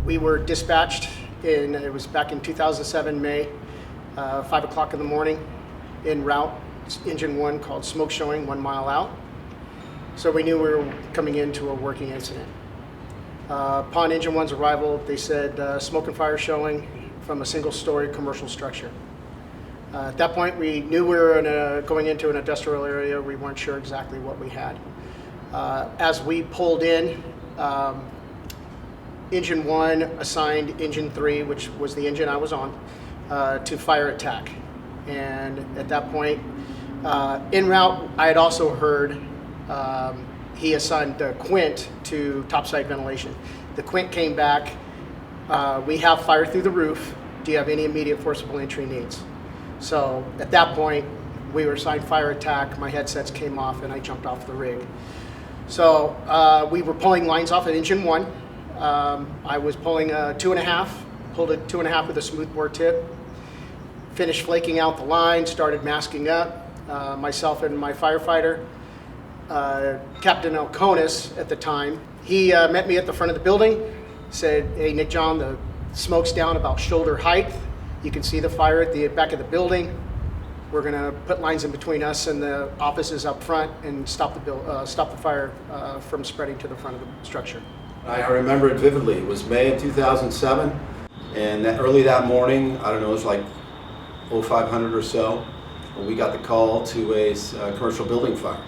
We were dispatched it was back in 2007, May, 5 o'clock in the morning, en route, engine 1 called smoke showing 1 mile out. So we knew we were coming into a working incident. Upon engine 1's arrival, they said smoke and fire showing from a single-story commercial structure. At that point, we knew we were going into an industrial area. We weren't sure exactly what we had. As we pulled in, engine 1 assigned engine 3, which was the engine I was on, to fire attack. And at that point, en route, I had also heard he assigned the Quint to topside ventilation. The Quint came back, we have fire through the roof. Do you have any immediate forcible entry needs? So at that point, we were assigned fire attack, my headsets came off, and I jumped off the rig. So we were pulling lines off at engine 1. I was pulling a 2.5, pulled a 2.5 with a smoothbore tip, finished flaking out the line, started masking up, myself and my firefighter. Captain Elconis at the time, he met me at the front of the building, said, "Hey, Nick John, the smoke's down about shoulder height. You can see the fire at the back of the building. We're going to put lines in between us and the offices up front and stop the fire from spreading to the front of the structure." I remember it vividly. It was May of 2007, and early that morning, I don't know, it was like 0500 or so, we got the call to a commercial building fire.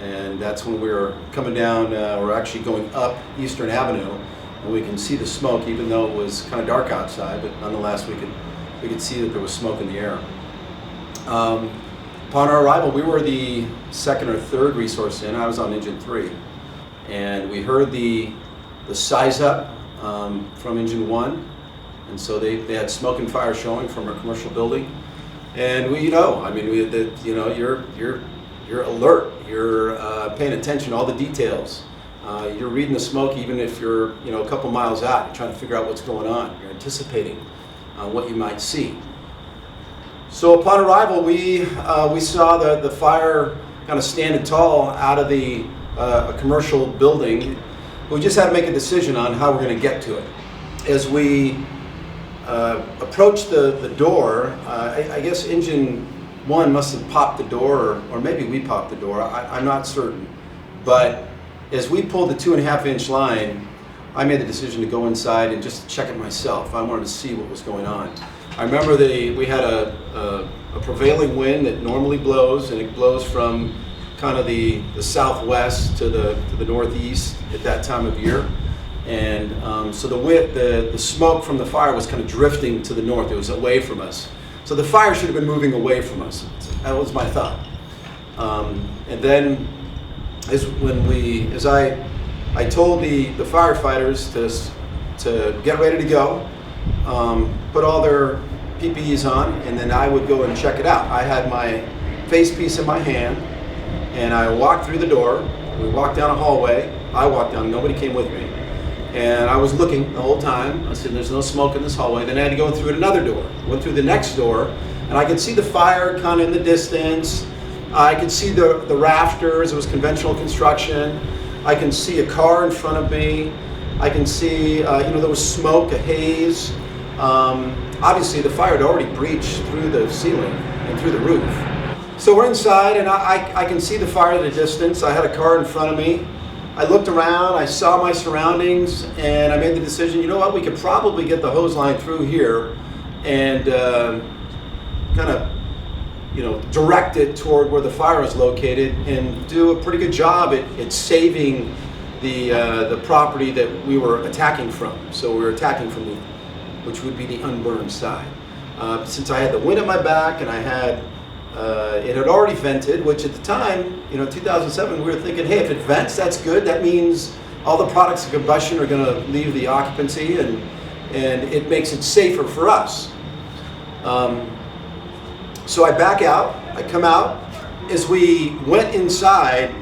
And that's when we were coming down, we're actually going up Eastern Avenue, and we can see the smoke, even though it was kind of dark outside, but nonetheless we could see that there was smoke in the air. Upon our arrival, we were the second or third resource in. I was on engine 3, and we heard the size up from engine 1, and so they had smoke and fire showing from a commercial building. And you're alert, you're paying attention to all the details. You're reading the smoke even if you're a couple miles out. You're trying to figure out what's going on. You're anticipating what you might see. So upon arrival, we saw the fire kind of standing tall out of a commercial building. We just had to make a decision on how we're going to get to it. As we approached the door, I guess engine 1 must have popped the door, or maybe we popped the door, I'm not certain. But as we pulled the 2.5-inch line, I made the decision to go inside and just check it myself. I wanted to see what was going on. I remember we had a prevailing wind that normally blows, and it blows from kind of the southwest to the northeast at that time of year. And so the smoke from the fire was kind of drifting to the north. It was away from us. So the fire should have been moving away from us. That was my thought. And then as I told the firefighters to get ready to go, put all their PPEs on, and then I would go and check it out. I had my face piece in my hand, and I walked through the door. We walked down a hallway. I walked down, nobody came with me. And I was looking the whole time. I said, there's no smoke in this hallway. Then I had to go through another door. Went through the next door, and I could see the fire kind of in the distance. I could see the rafters. It was conventional construction. I can see a car in front of me. I can see, there was smoke, a haze. Obviously, the fire had already breached through the ceiling and through the roof. So we're inside, and I can see the fire at a distance. I had a car in front of me. I looked around, I saw my surroundings, and I made the decision, you know what, we could probably get the hose line through here and kind of, direct it toward where the fire is located and do a pretty good job at saving the property that we were attacking from. So we were attacking from which would be the unburned side. Since I had the wind at my back and I had it had already vented, which at the time, 2007, we were thinking, hey, if it vents, that's good. That means all the products of combustion are going to leave the occupancy, and it makes it safer for us. So I back out, I come out. As we went inside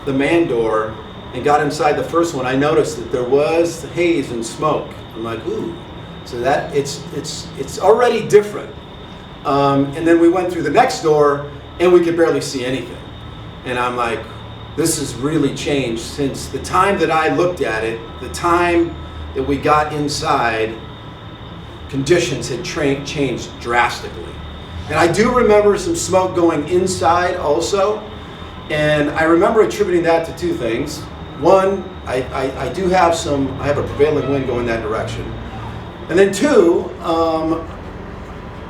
the man door and got inside the first one, I noticed that there was haze and smoke. I'm like, ooh, so that it's already different. And then we went through the next door and we could barely see anything. And I'm like, this has really changed since the time that I looked at it, the time that we got inside, conditions had changed drastically. And I do remember some smoke going inside also, and I remember attributing that to two things. One, I have a prevailing wind going that direction. And then two,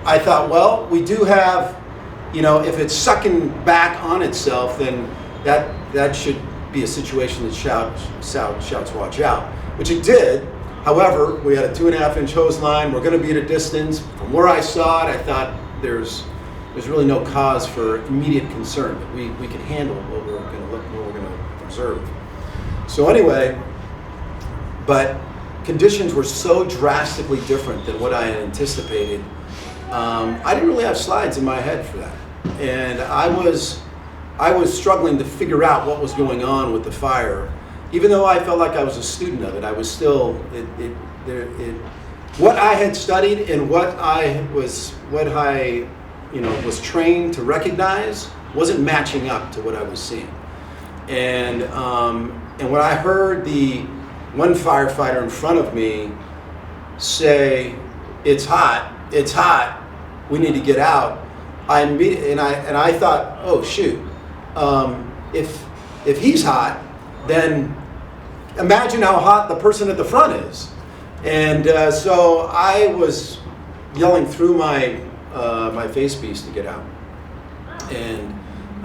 I thought, well, we do have, if it's sucking back on itself, then that should be a situation that shouts watch out, which it did. However, we had a 2.5-inch hose line. We're going to be at a distance. From where I saw it, I thought there's really no cause for immediate concern, that we can handle what we're going to observe. So anyway, but conditions were so drastically different than what I had anticipated. I didn't really have slides in my head for that, and I was struggling to figure out what was going on with the fire. Even though I felt like I was a student of it, I was still what I had studied and what I was trained to recognize wasn't matching up to what I was seeing. And when I heard the one firefighter in front of me say, "It's hot, we need to get out," I thought, oh shoot, if he's hot, then imagine how hot the person at the front is. And so I was yelling through my face piece to get out. And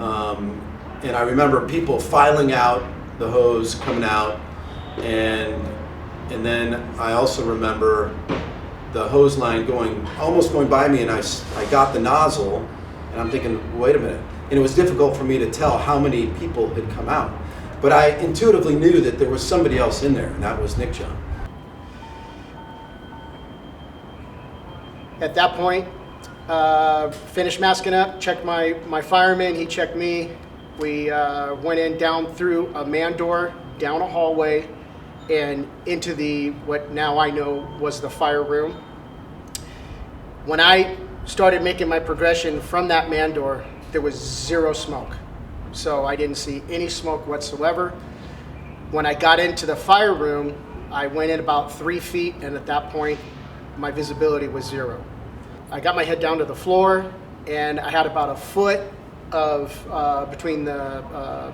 I remember people filing out the hose, coming out, and then I also remember the hose line almost going by me, and I got the nozzle, and I'm thinking, wait a minute. And it was difficult for me to tell how many people had come out. But I intuitively knew that there was somebody else in there, and that was Nick John. At that point, finished masking up, checked my fireman, he checked me. We went in down through a man door, down a hallway, and into what now I know was the fire room. When I started making my progression from that man door, there was zero smoke. So I didn't see any smoke whatsoever. When I got into the fire room, I went in about 3 feet, and at that point, my visibility was zero. I got my head down to the floor, and I had about a foot of between the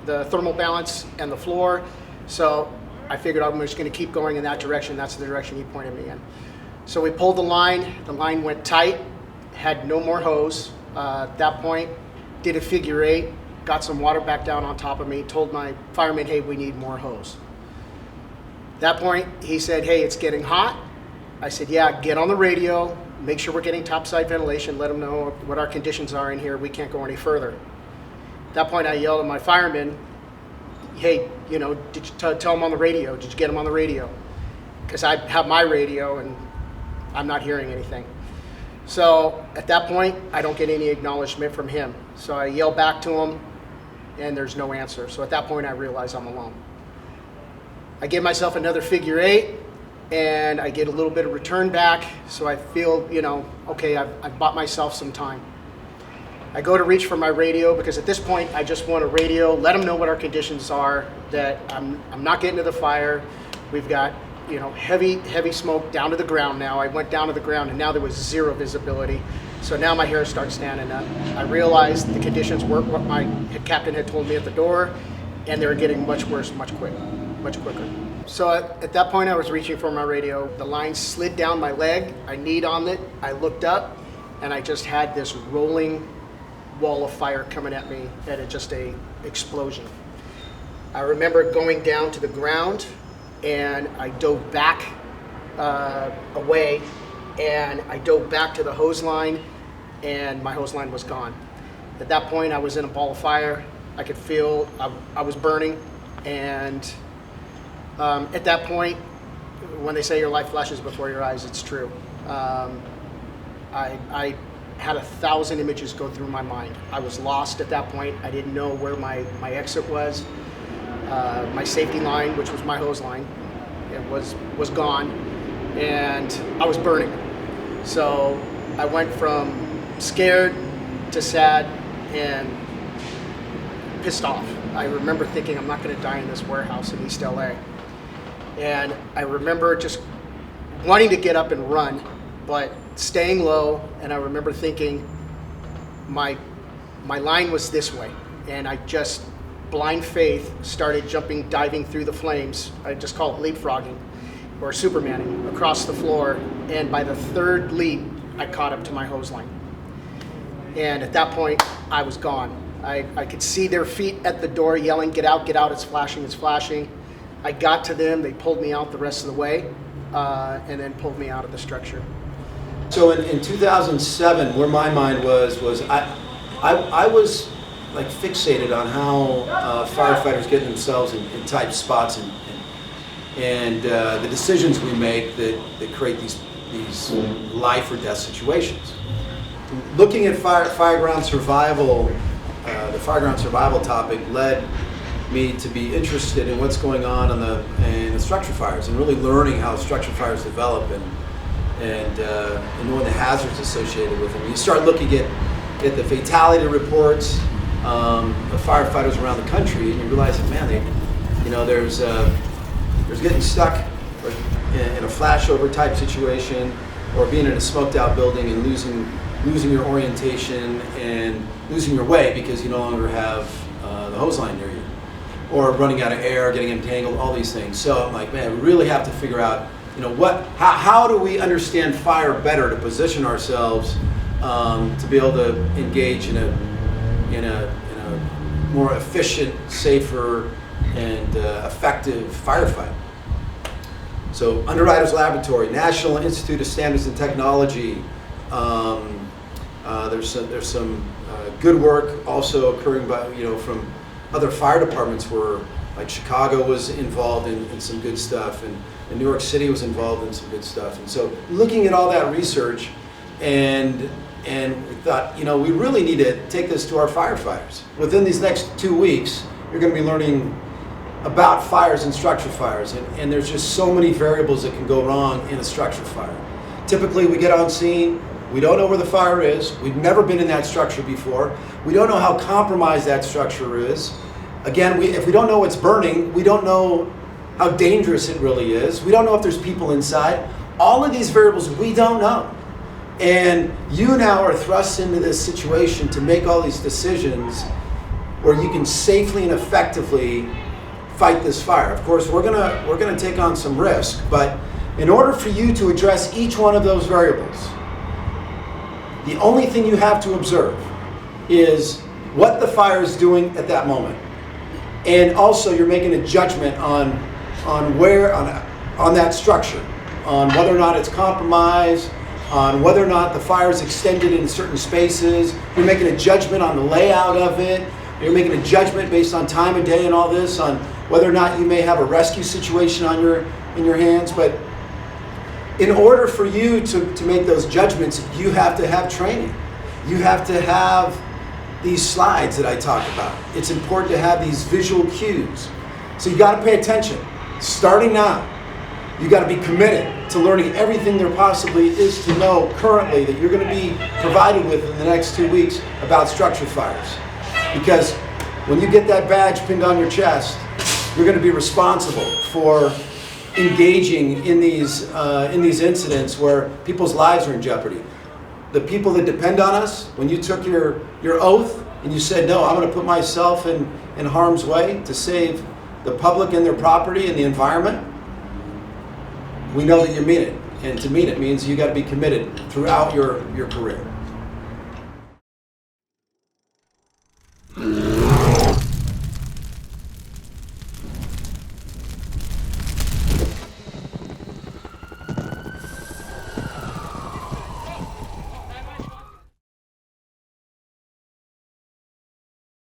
thermal balance and the floor. So I figured I'm just going to keep going in that direction. That's the direction he pointed me in. So we pulled the line. The line went tight, had no more hose. At that point, did a figure 8, got some water back down on top of me, told my fireman, hey, we need more hose. At that point, he said, hey, it's getting hot. I said, yeah, get on the radio, make sure we're getting topside ventilation, let them know what our conditions are in here, we can't go any further. At that point, I yelled at my fireman, hey, did you tell him on the radio? Did you get him on the radio? Because I have my radio and I'm not hearing anything. So at that point, I don't get any acknowledgement from him. So I yell back to him, and there's no answer. So at that point, I realize I'm alone. I give myself another figure 8, and I get a little bit of return back. So I feel, okay, I've bought myself some time. I go to reach for my radio, because at this point, I just want a radio, let them know what our conditions are, that I'm not getting to the fire. We've got heavy smoke down to the ground now. I went down to the ground, and now there was zero visibility. So now my hair starts standing up. I realized the conditions weren't what my captain had told me at the door, and they were getting much worse, much quicker. So at that point, I was reaching for my radio. The line slid down my leg. I kneed on it. I looked up, and I just had this rolling wall of fire coming at me, and it just a explosion. I remember going down to the ground, and I dove back away, and I dove back to the hose line, and my hose line was gone. At that point, I was in a ball of fire. I could feel I was burning, and at that point, when they say your life flashes before your eyes, it's true. I had 1,000 images go through my mind. I was lost at that point. I didn't know where my exit was. My safety line, which was my hose line, it was gone, and I was burning. So I went from scared to sad and pissed off. I remember thinking, I'm not going to die in this warehouse in East LA. And I remember just wanting to get up and run, but staying low. And I remember thinking my line was this way. And I just, blind faith, started jumping, diving through the flames. I just call it leapfrogging or Supermaning across the floor. And by the third leap, I caught up to my hose line. And at that point, I was gone. I could see their feet at the door yelling, get out, it's flashing, it's flashing. I got to them, they pulled me out the rest of the way, and then pulled me out of the structure. So in 2007, where my mind was I was like fixated on how firefighters get themselves in tight spots and the decisions we make that create these life or death situations. Looking at fireground survival, the fireground survival topic led me to be interested in what's going on in the structure fires and really learning how structure fires develop and knowing the hazards associated with them. You start looking at the fatality reports of firefighters around the country, and you realize that, man, there's getting stuck in a flashover type situation, or being in a smoked out building and losing your orientation and losing your way because you no longer have the hose line near you, or running out of air, getting entangled, all these things. So I'm like, man, we really have to figure out, how do we understand fire better to position ourselves to be able to engage in a more efficient, safer, and effective firefight. So Underwriters Laboratory, National Institute of Standards and Technology. There's some good work also occurring from other fire departments where, like, Chicago was involved in some good stuff, and New York City was involved in some good stuff. And so looking at all that research, and we thought, we really need to take this to our firefighters. Within these next 2 weeks, you're going to be learning about fires and structure fires, and there's just so many variables that can go wrong in a structure fire. Typically, we get on scene, we don't know where the fire is, we've never been in that structure before, we don't know how compromised that structure is. Again, if we don't know what's burning, we don't know how dangerous it really is, we don't know if there's people inside. All of these variables we don't know. And you now are thrust into this situation to make all these decisions where you can safely and effectively fight this fire. Of course, we're gonna take on some risk, but in order for you to address each one of those variables, the only thing you have to observe is what the fire is doing at that moment. And also you're making a judgment on that structure, on whether or not it's compromised, on whether or not the fire is extended in certain spaces. You're making a judgment on the layout of it. You're making a judgment based on time of day and all this, on whether or not you may have a rescue situation in your hands. But in order for you to make those judgments, you have to have training. You have to have these slides that I talk about. It's important to have these visual cues. So you got to pay attention. Starting now, you got to be committed to learning everything there possibly is to know currently that you're going to be provided with in the next 2 weeks about structure fires. Because when you get that badge pinned on your chest, you're going to be responsible for engaging in these incidents where people's lives are in jeopardy. The people that depend on us, when you took your oath and you said, no, I'm going to put myself in harm's way to save the public and their property and the environment, we know that you mean it. And to mean it means you got to be committed throughout your career.